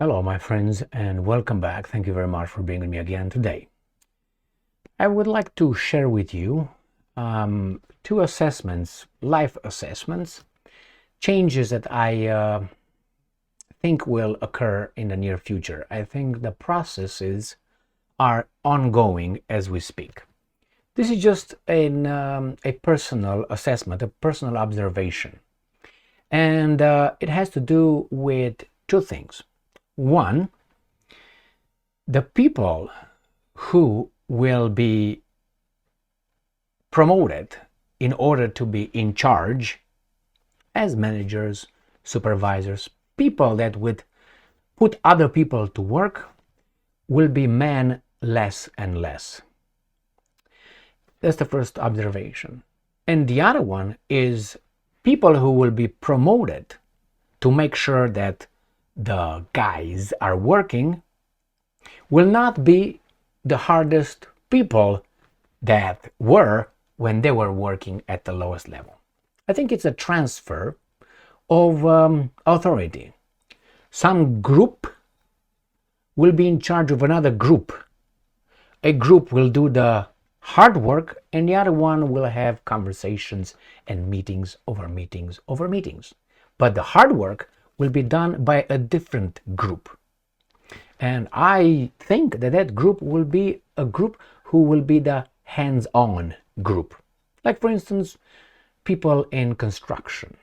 Hello, my friends, and welcome back. Thank you very much for being with me again today. I would like to share with you two assessments, life assessments, changes that I think will occur in the near future. I think the processes are ongoing as we speak. This is just a personal assessment, a personal observation, and it has to do with two things. One, the people who will be promoted in order to be in charge as managers, supervisors, people that would put other people to work will be men less and less. That's the first observation. And the other one is people who will be promoted to make sure that the guys are working will not be the hardest people that were when they were working at the lowest level. I think it's a transfer of authority. Some group will be in charge of another group. A group will do the hard work and the other one will have conversations and meetings over meetings over meetings. But the hard work will be done by a different group. And I think that that group will be a group who will be the hands-on group. Like, for instance, people in construction,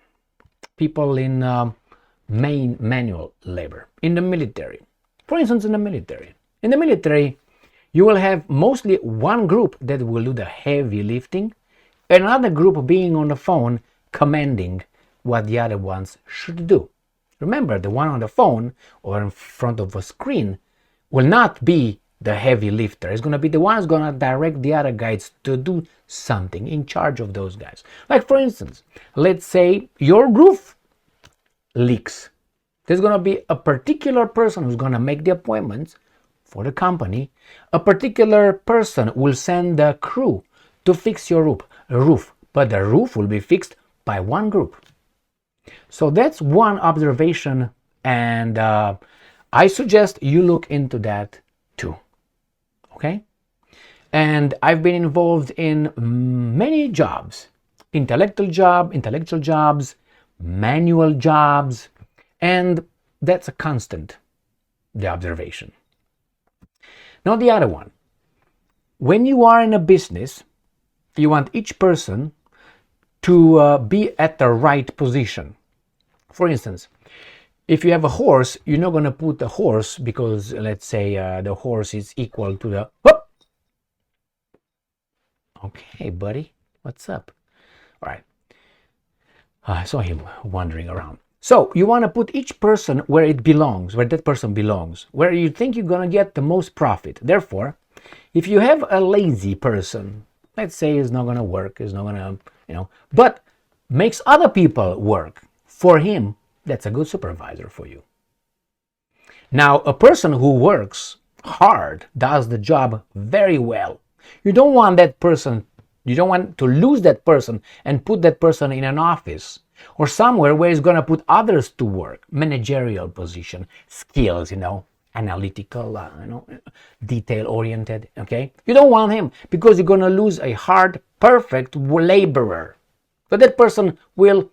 people in main manual labor, in the military. For instance, in the military, you will have mostly one group that will do the heavy lifting, another group being on the phone commanding what the other ones should do. Remember, the one on the phone or in front of a screen will not be the heavy lifter. It's going to be the one who's going to direct the other guys to do something, in charge of those guys. Like, for instance, let's say your roof leaks. There's going to be a particular person who's going to make the appointments for the company. A particular person will send the crew to fix your roof, but the roof will be fixed by one group. So that's one observation, and I suggest you look into that too. Okay? And I've been involved in many jobs, intellectual jobs, manual jobs, and that's a constant, the observation. Now the other one. When you are in a business, you want each person to be at the right position. For instance, if you have a horse, you're not going to put the horse because, let's say, the horse is equal to the... Whoop! Okay, buddy, what's up? All right. I saw him wandering around. So you want to put each person where it belongs, where that person belongs, where you think you're going to get the most profit. Therefore, if you have a lazy person, let's say is not going to work, is not going to, but makes other people work for him, that's a good supervisor for you. Now, a person who works hard, does the job very well, you don't want to lose that person and put that person in an office or somewhere where he's going to put others to work, managerial position, skills, analytical, detail-oriented, okay? You don't want him because you're going to lose a hard, perfect laborer. But that person will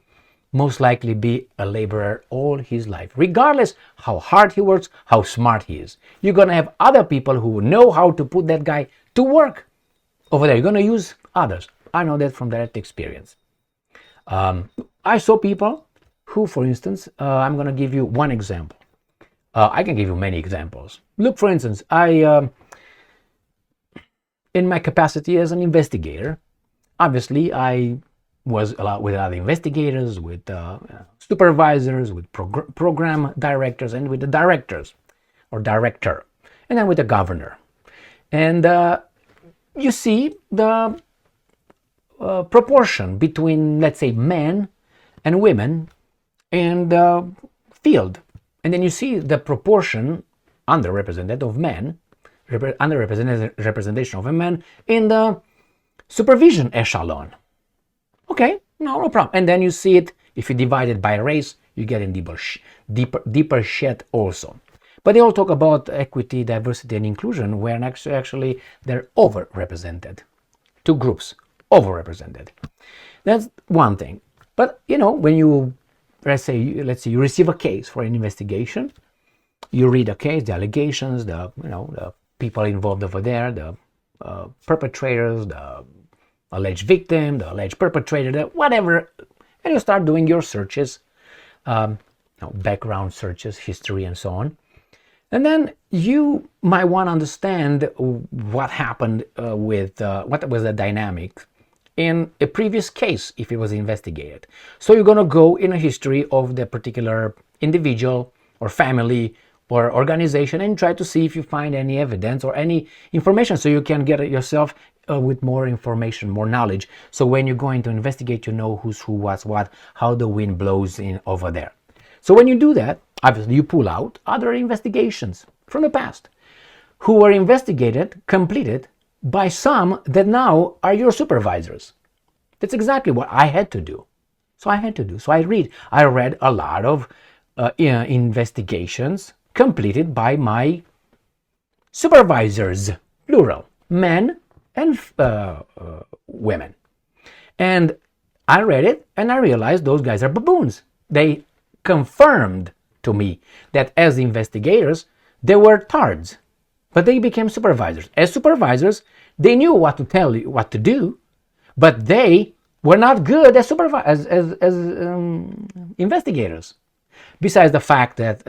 most likely be a laborer all his life, regardless how hard he works, how smart he is. You're going to have other people who know how to put that guy to work over there. You're going to use others. I know that from direct experience. I saw people who, for instance, I'm going to give you one example. I can give you many examples. Look, for instance, in my capacity as an investigator, obviously I was with other investigators, with supervisors, with program directors, and with the directors or director, and then with the governor. And you see the proportion between, let's say, men and women in the field. And then you see the proportion underrepresented of men, underrepresented representation of men in the supervision echelon. Okay, no problem. And then you see it, if you divide it by race, you get in deeper shit also. But they all talk about equity, diversity, and inclusion, where actually they're overrepresented. Two groups, overrepresented. That's one thing. But when you let's say you receive a case for an investigation, you read a case, the allegations, the people involved over there, the perpetrators, the alleged victim, the alleged perpetrator, whatever, and you start doing your searches, background searches, history, and so on. And then you might want to understand what happened what was the dynamic in a previous case if it was investigated. So you're going to go in a history of the particular individual or family or organization and try to see if you find any evidence or any information, so you can get yourself with more information, more knowledge. So when you're going to investigate, you know who's who, what's what, how the wind blows in over there. So when you do that, obviously you pull out other investigations from the past who were investigated, completed by some that now are your supervisors. That's exactly what I had to do. So I read a lot of investigations completed by my supervisors, plural, men and women. And I read it and I realized those guys are baboons. They confirmed to me that as investigators, they were tards, but they became supervisors. As supervisors, they knew what to tell you, what to do, but they were not good as investigators. Besides the fact that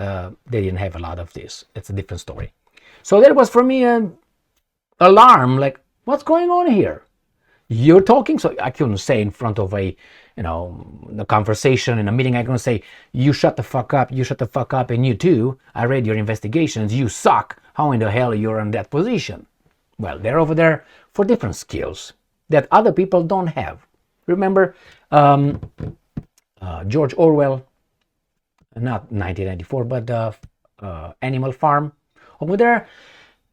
they didn't have a lot of this. It's a different story. So that was for me an alarm, like, what's going on here? You're talking, so I couldn't say in front of a conversation in a meeting, I couldn't say, you shut the fuck up, and you too, I read your investigations, you suck, how in the hell you're in that position? Well, they're over there for different skills that other people don't have. Remember George Orwell, not 1994, but Animal Farm? Over there,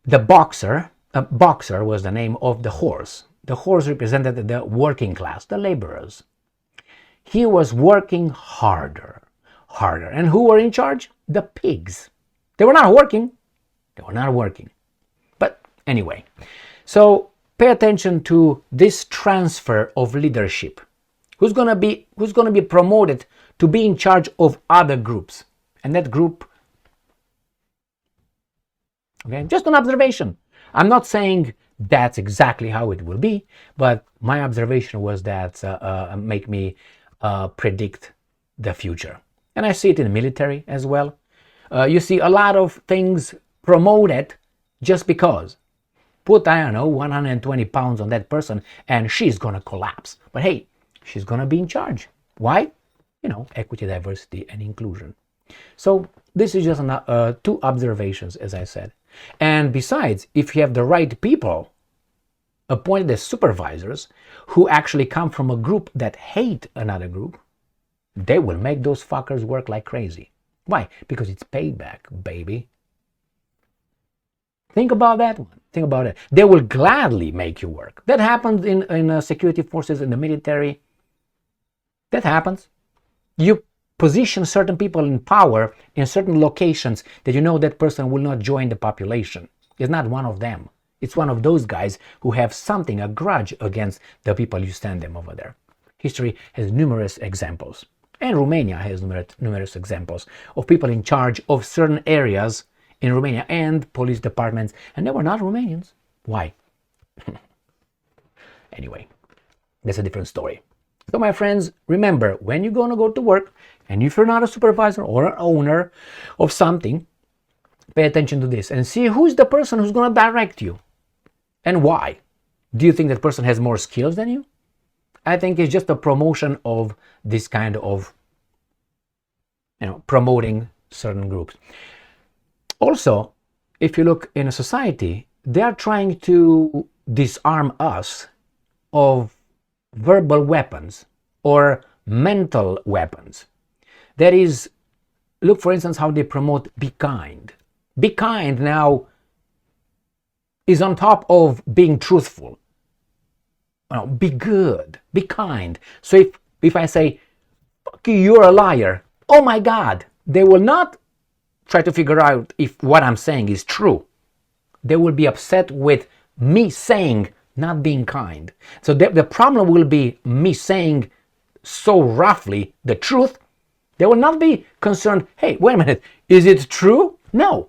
the boxer was the name of the horse. The horse represented the working class, the laborers. He was working harder. And who were in charge? The pigs. They were not working. But anyway, so pay attention to this transfer of leadership. Who's gonna be promoted to be in charge of other groups? And that group, okay, just an observation. I'm not saying that's exactly how it will be, but my observation was that make me predict the future. And I see it in the military as well. You see a lot of things promoted just because. Put, 120 pounds on that person and she's gonna collapse. But hey, she's gonna be in charge. Why? Equity, diversity, and inclusion. So this is just two observations, as I said. And besides, if you have the right people appointed as supervisors who actually come from a group that hate another group, they will make those fuckers work like crazy. Why? Because it's payback, baby. Think about that one. Think about it. They will gladly make you work. That happens in security forces, in the military. That happens. You position certain people in power in certain locations that you know that person will not join the population. It's not one of them. It's one of those guys who have something, a grudge against the people you send them over there. History has numerous examples. And Romania has numerous examples of people in charge of certain areas in Romania and police departments, and they were not Romanians. Why? Anyway, that's a different story. So my friends, remember, when you're going to go to work, and if you're not a supervisor or an owner of something, pay attention to this and see who's the person who's going to direct you and why. Do you think that person has more skills than you? I think it's just a promotion of this kind of, promoting certain groups. Also, if you look in a society, they are trying to disarm us of verbal weapons or mental weapons. That is, look for instance how they promote be kind. Be kind now is on top of being truthful. Be good, be kind. So if I say, fuck you, you're a liar, oh my God, they will not try to figure out if what I'm saying is true. They will be upset with me saying not being kind. So the problem will be me saying so roughly the truth. They will not be concerned, hey, wait a minute, is it true? No,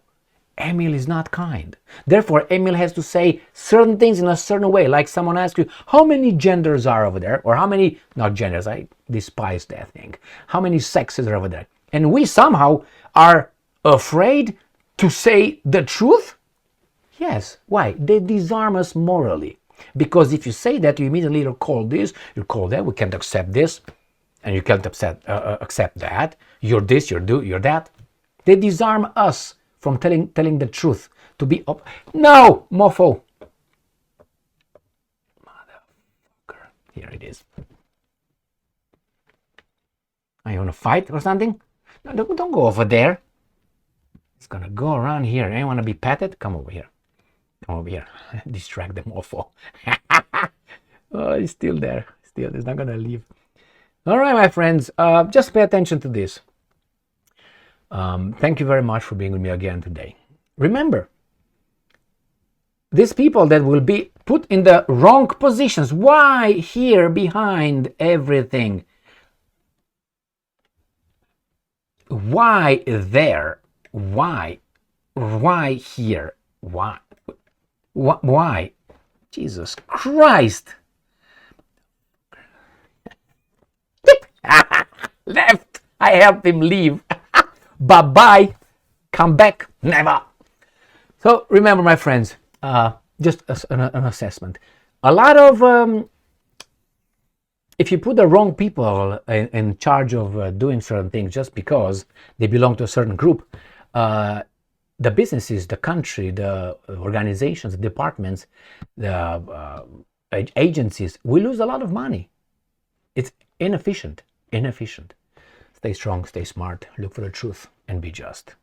Emil is not kind. Therefore, Emil has to say certain things in a certain way. Like someone asks you, how many genders are over there? Or how many, not genders, I despise that thing. How many sexes are over there? And we somehow are afraid to say the truth? Yes. Why? They disarm us morally. Because if you say that, you immediately call this, you call that, we can't accept this, and you can't accept that. You're this, you're that. They disarm us from telling the truth. To be no, mofo. Motherfucker. Here it is. Are you gonna fight or something? No, don't go over there. It's gonna go around here. Anyone wanna be petted? Come over here. Come over here. Distract the mofo. Oh, he's still there. Still, he's not gonna leave. All right, my friends. Just pay attention to this. Thank you very much for being with me again today. Remember, these people that will be put in the wrong positions. Why here behind everything? Why there? Why? Why here? Why? Why? Jesus Christ! Left. I helped him leave. Bye-bye. Come back. Never. So remember, my friends, just an assessment. A lot of, if you put the wrong people in charge of doing certain things just because they belong to a certain group, the businesses, the country, the organizations, the departments, the agencies, we lose a lot of money. It's inefficient. Stay strong, stay smart, look for the truth, and be just.